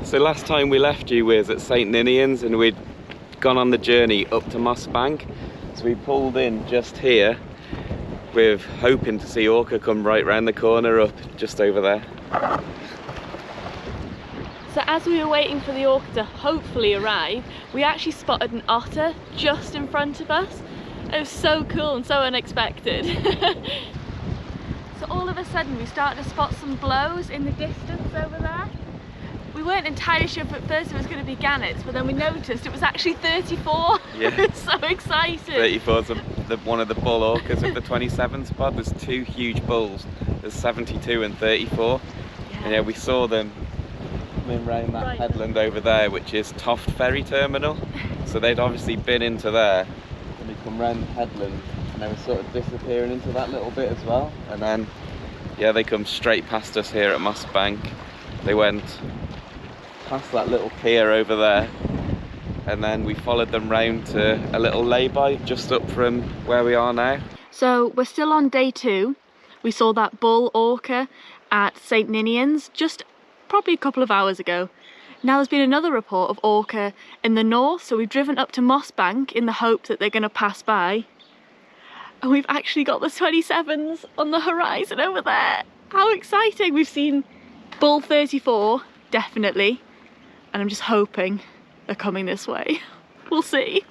So last time we left you was at St Ninians and we'd gone on the journey up to Mossbank. So we pulled in just here with hoping to see Orca come right round the corner up just over there. So as we were waiting for the Orca to hopefully arrive, we actually spotted an otter just in front of us. It was so cool and so unexpected. So all of a sudden we started to spot some blows in the distance over there. We weren't entirely sure at first it was going to be gannets, but then we noticed it was actually 34. Yeah. So excited. 34 is one of the bull orcas of the 27 spot. There's two huge bulls. There's 72 and 34. Yeah. And yeah, we saw them coming round that headland over there, which is Toft Ferry Terminal. So they'd obviously been into there and they come round the headland and they were sort of disappearing into that little bit as well. And then, yeah, they come straight past us here at Mossbank. They went past that little pier over there and then we followed them round to a little lay-by just up from where we are now. So we're still on day 2. We saw that bull orca at St Ninians just probably a couple of hours ago. Now there's been another report of orca in the north, so we've driven up to Mossbank in the hope that they're going to pass by. And we've actually got the 27s on the horizon over there. How exciting! We've seen bull 34, definitely. And I'm just hoping they're coming this way. We'll see.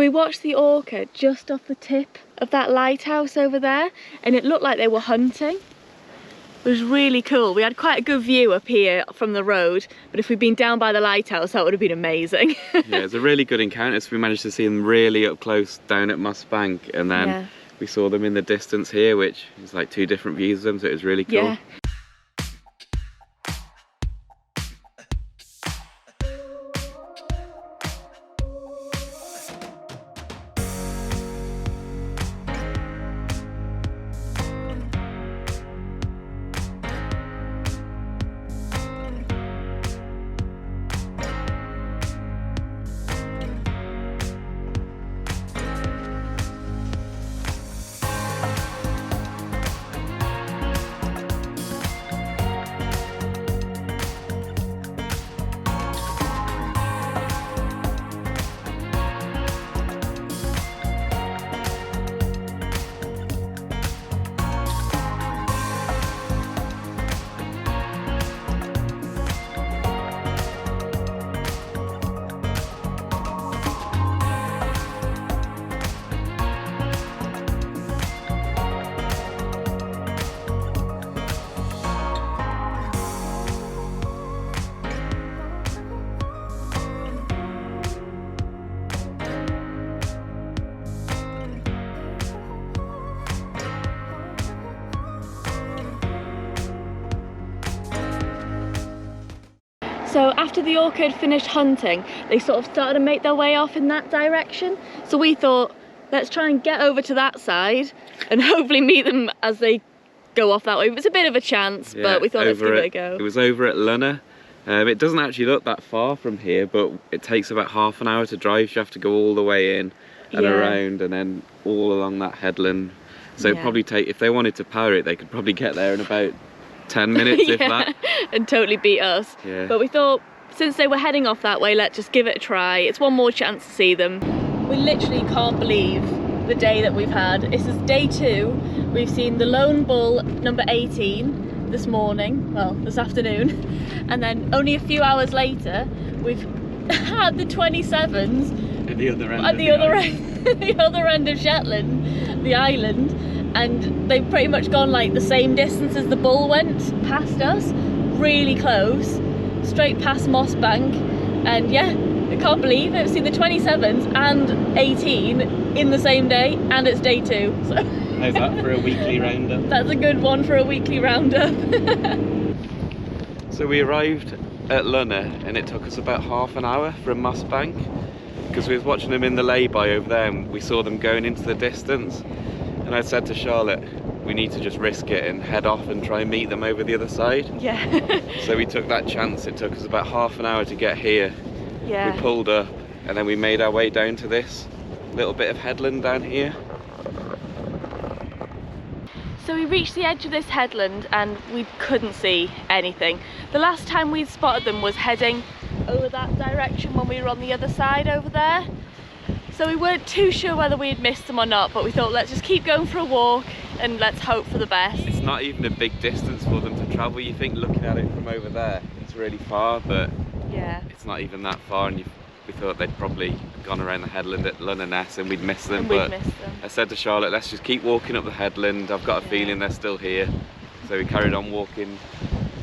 we watched the orca just off the tip of that lighthouse over there, and it looked like they were hunting. It was really cool. We had quite a good view up here from the road, but if we'd been down by the lighthouse, that would have been amazing. Yeah, it was a really good encounter. So we managed to see them really up close down at Mossbank, and then we saw them in the distance here, which is like 2 different views of them, so it was really cool. Yeah. So after the orca had finished hunting, they sort of started to make their way off in that direction. So we thought, let's try and get over to that side and hopefully meet them as they go off that way. It was a bit of a chance, but we thought let's give it a go. It was over at Lunner. It doesn't actually look that far from here, but it takes about half an hour to drive. You have to go all the way in and around and then all along that headland. So it'd probably take, if they wanted to power it, they could probably get there in about 10 minutes if that. And totally beat us. Yeah. But we thought, since they were heading off that way, let's just give it a try. It's one more chance to see them. We literally can't believe the day that we've had. This is day 2. We've seen the lone bull number 18 this morning, well, this afternoon. And then only a few hours later, we've had the 27s at the other end at the other end of Shetland, the island. And they've pretty much gone like the same distance as the bull went past us, really close, straight past Mossbank. And yeah, I can't believe it. I've seen the 27s and 18 in the same day, and it's day 2. So how's that for a weekly roundup? That's a good one for a weekly roundup. So we arrived at Lunner and it took us about half an hour from Mossbank, because we was watching them in the lay-by over there and we saw them going into the distance. And I said to Charlotte, we need to just risk it and head off and try and meet them over the other side. Yeah. So we took that chance. It took us about half an hour to get here. Yeah. We pulled up and then we made our way down to this little bit of headland down here. So we reached the edge of this headland and we couldn't see anything. The last time we'd spotted them was heading over that direction when we were on the other side over there. So we weren't too sure whether we had missed them or not, but we thought let's just keep going for a walk and let's hope for the best. It's not even a big distance for them to travel. You think looking at it from over there, it's really far, but yeah, it's not even that far. And we thought they'd probably gone around the headland at Lunner and we'd miss them. I said to Charlotte, let's just keep walking up the headland. I've got a feeling they're still here. So we carried on walking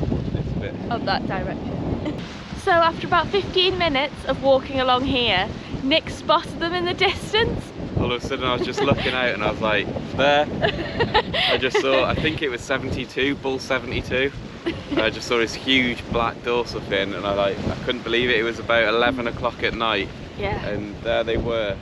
this bit. Up that direction. So after about 15 minutes of walking along here, Nick spotted them in the distance. All of a sudden I was just looking out and I was like, there. I just saw, I think it was 72, bull 72. And I just saw this huge black dorsal fin and I couldn't believe it. It was about 11 o'clock at night. Yeah. And there they were.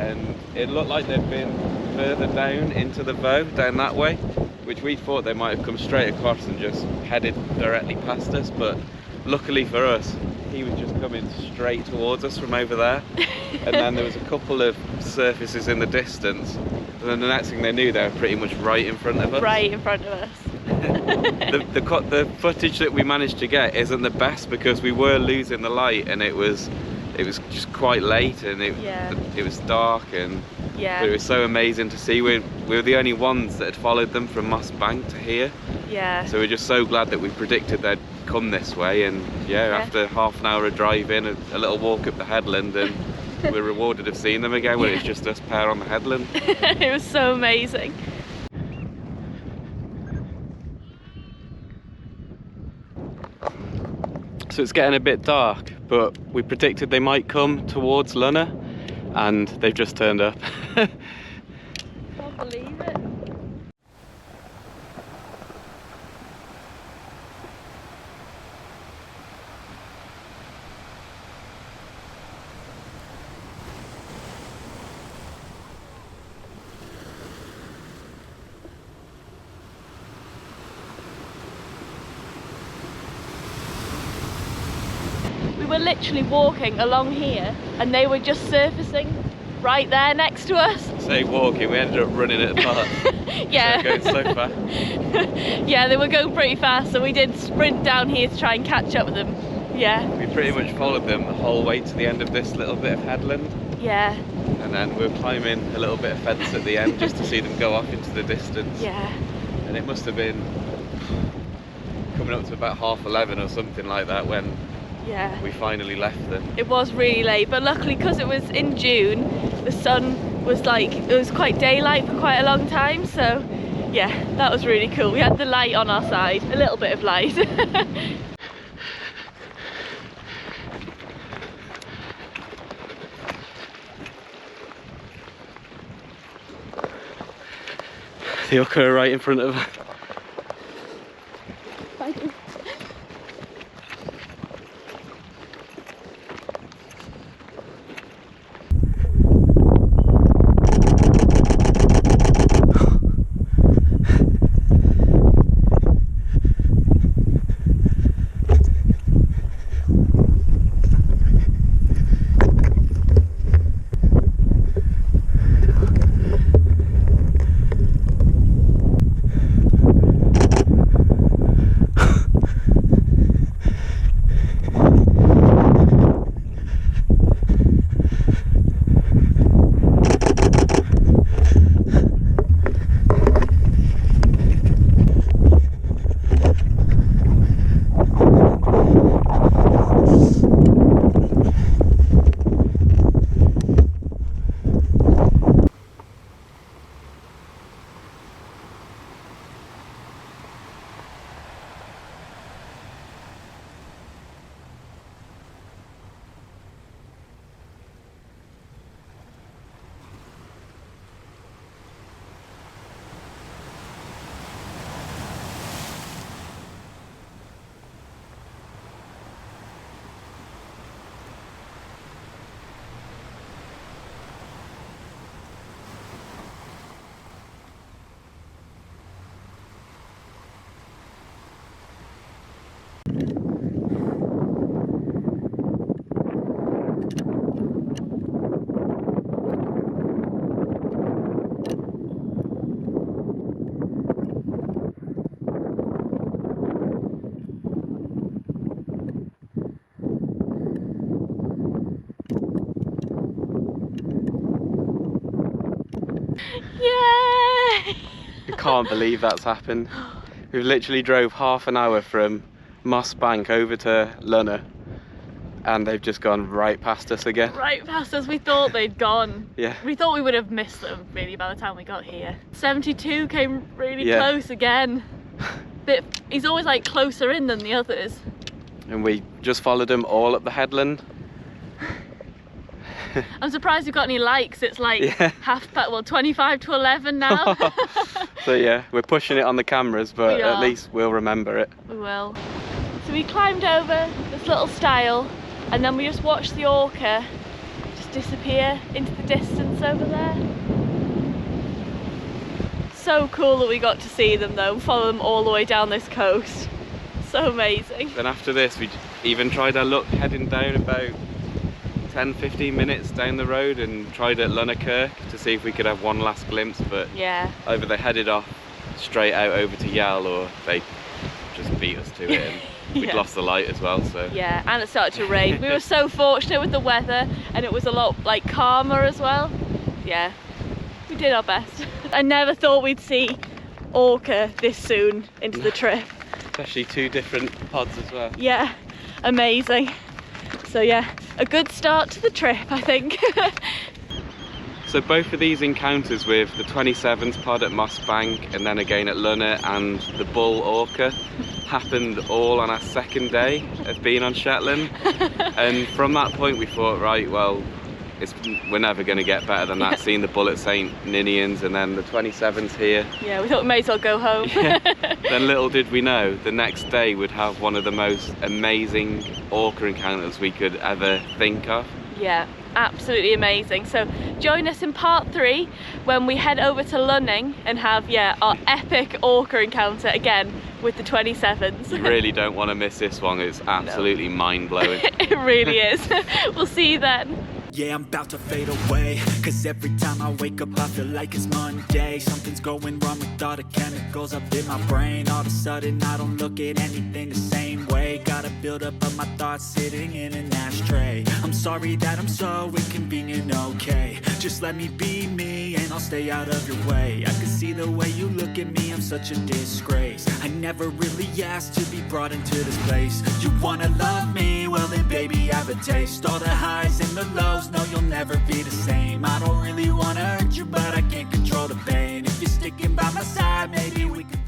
And it looked like they'd been further down into the bow, down that way, which we thought they might have come straight across and just headed directly past us, but luckily for us, he was just coming straight towards us from over there. And then there was a couple of surfaces in the distance, and then the next thing they knew, they were pretty much right in front of us. Right in front of us. The footage that we managed to get isn't the best because we were losing the light and it was just quite late and it was dark, and but it was so amazing to see. We were the only ones that had followed them from Mossbank to here. Yeah. So we're just so glad that we predicted they'd come this way, and after half an hour of driving, a little walk up the headland, and we're rewarded of seeing them again when it's just us pair on the headland. It was so amazing. So it's getting a bit dark, but we predicted they might come towards Lunner, and they've just turned up. Can't believe it. We were literally walking along here and they were just surfacing right there next to us. Say walking, we ended up running at a path. Yeah. So going so fast. Yeah, they were going pretty fast, so we did sprint down here to try and catch up with them. Yeah. We pretty much followed them the whole way to the end of this little bit of headland. Yeah. And then we were climbing a little bit of fence at the end just to see them go off into the distance. Yeah. And it must have been coming up to about 11:30 or something like that when we finally left them. It was really late, but luckily because it was in June, the sun was like, it was quite daylight for quite a long time, so yeah, that was really cool. We had the light on our side, a little bit of light. The Orca are right in front of us. Yay! I can't believe that's happened. We've literally drove half an hour from Mossbank over to Lunner, and they've just gone right past us again. Right past us, we thought they'd gone. Yeah. We thought we would have missed them really by the time we got here. 72 came really close again. He's always like closer in than the others. And we just followed him all up the headland. I'm surprised we've got any likes. It's like 25 to 11 now. So yeah, we're pushing it on the cameras, but at least we'll remember it. We will. So we climbed over this little stile and then we just watched the orca just disappear into the distance over there. So cool that we got to see them though, and follow them all the way down this coast. So amazing. Then after this we even tried our luck heading down about 10-15 minutes down the road and tried at Levenwick to see if we could have one last glimpse, but either they headed off straight out over to WHALES or they just beat us to it and we'd lost the light as well. So yeah, and it started to rain. We were so fortunate with the weather and it was a lot like calmer as well. Yeah, we did our best. I never thought we'd see orca this soon into the trip. Especially two different pods as well. Yeah, amazing. So yeah, a good start to the trip, I think. So both of these encounters with the 27s pod at Mossbank and then again at Lunnet and the bull orca happened all on our second day of being on Shetland. And from that point we thought, right, well, we're never going to get better than that, seeing the bull at St Ninians and then the 27s here. Yeah, we thought we may as well go home. Yeah. Then little did we know, the next day would have one of the most amazing orca encounters we could ever think of. Yeah, absolutely amazing. So join us in part 3 when we head over to Lunning and have, yeah, our epic orca encounter again with the 27s. You really don't want to miss this one, it's absolutely mind-blowing. It really is. We'll see you then. Yeah, I'm about to fade away, cause every time I wake up I feel like it's Monday. Something's going wrong with all the chemicals up in my brain. All of a sudden I don't look at anything the same way. Gotta build up of my thoughts sitting in an ashtray. I'm sorry that I'm so inconvenient, okay. Just let me be me and I'll stay out of your way. I can see the way you look at me, I'm such a disgrace. I never really asked to be brought into this place. You wanna love me? Well then baby have a taste. All the highs and the lows, no you'll never be the same. I don't really wanna hurt you but I can't control the pain. If you're sticking by my side maybe we can